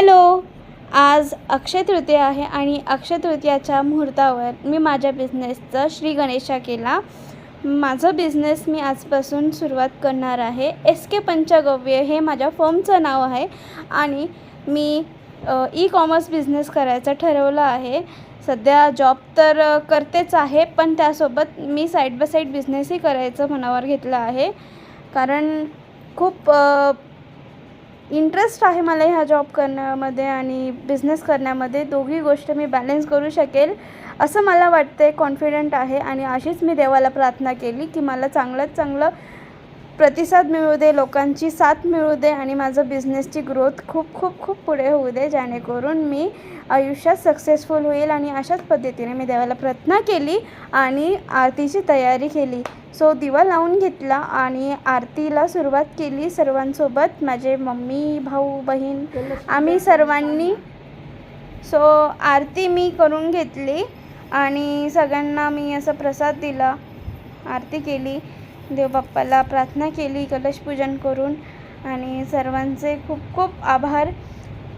Hello. आज अक्षय तृतीया आहे आणि अक्षय तृतीयाच्या मुहूर्तावर मी माझ्या बिझनेसचं श्री गणेशा केला. माझं बिझनेस मी आजपासून सुरुवात करणार आहे. SK पंचगव्य हे माझ्या फर्मचं नाव आहे आणि मी ई-कॉमर्स बिझनेस करायचं ठरवलं आहे. सध्या जॉब तर करतेच आहे, पण त्यासोबत मी साईड बाय साईड बिझनेसही करायचं मनावर घेतलं आहे. कारण खूप इंटरेस्ट आहे मला ह्या जॉब करण्यामध्ये आणि बिझनेस करण्यामध्ये. दोघी गोष्ट मी बॅलन्स करू शकेल असं मला वाटते, कॉन्फिडंट आहे. आणि अशीच मी देवाला प्रार्थना केली की मला चांगल्यात चांगलं प्रतिसाद मिळू दे, लोकांची साथ मिळू दे आणि माझं बिझनेसची ग्रोथ खूप खूप खूप पुढे होऊ दे, जेणेकरून मी आयुष्यात सक्सेसफुल होईल. आणि अशाच पद्धतीने मी देवाला प्रार्थना केली आणि आरतीची तयारी केली. सो दिवा लावून घेतला आणि आरतीला सुरुवात केली सर्वांसोबत, माझे मम्मी, भाऊ, बहीण, आम्ही सर्वांनी. सो आरती मी करून घेतली आणि सगळ्यांना मी असा प्रसाद दिला, आरती केली, देवबाप्पाला प्रार्थना केली कलशपूजन करून. आणि सर्वांचे खूप खूप आभार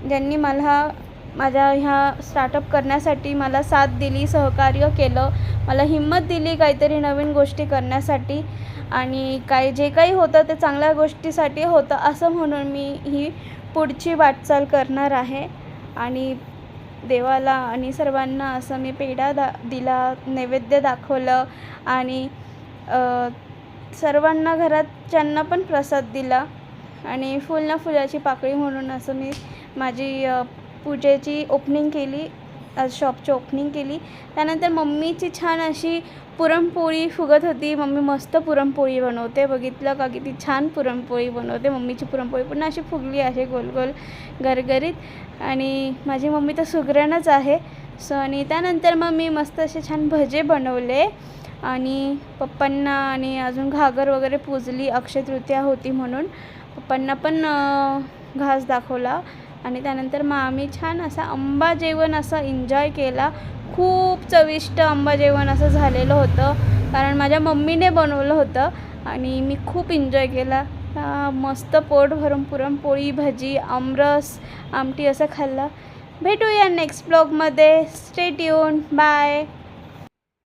ज्यांनी मला माझ्या ह्या स्टार्टअप करण्यासाठी मला साथ दिली, सहकार्य केलं, मला हिंमत दिली काहीतरी नवीन गोष्टी करण्यासाठी. आणि जे काही होतं ते चांगल्या गोष्टीसाठी होतं असं म्हणून मी ही पुढची वाटचाल करणार आहे. आणि देवाला आणि सर्वांना असं मी पेढा दिला, नैवेद्य दाखवलं आणि सर्वांना घराच्यांना पण प्रसाद दिला. आणि फुल ना फुलाची पाकळी म्हणून असं मी माझी पूजेची ओपनिंग केली, शॉपची ओपनिंग केली. त्यानंतर मम्मीची छान अशी पुरणपोळी फुगत होती. मम्मी मस्त पुरणपोळी बनवते, बघितलं का किती छान पुरणपोळी बनवते. मम्मीची पुरणपोळी पुन्हा अशी फुगली आहे गोल गोल गरगरीत. आणि माझी मम्मी तर सुगरणच आहे. सो आणि त्यानंतर मग मी मस्त असे छान भजे बनवले आणि पप्पांना आणि अजून घागर वगैरे पूजली, अक्षय तृतीया होती म्हणून पप्पांना पण घास दाखवला. आणि त्यानंतर मग आम्ही छान असा आंबा जेवण असं एन्जॉय केला. खूप चविष्ट आंबा जेवण असं झालेलं होतं, कारण माझ्या मम्मीने बनवलं होतं आणि मी खूप एन्जॉय केला. मस्त पोट भरून पुरणपोळी, भजी, आमरस, आमटी असं खाल्लं. भेटूया नेक्स्ट ब्लॉगमध्ये. Stay tune. बाय.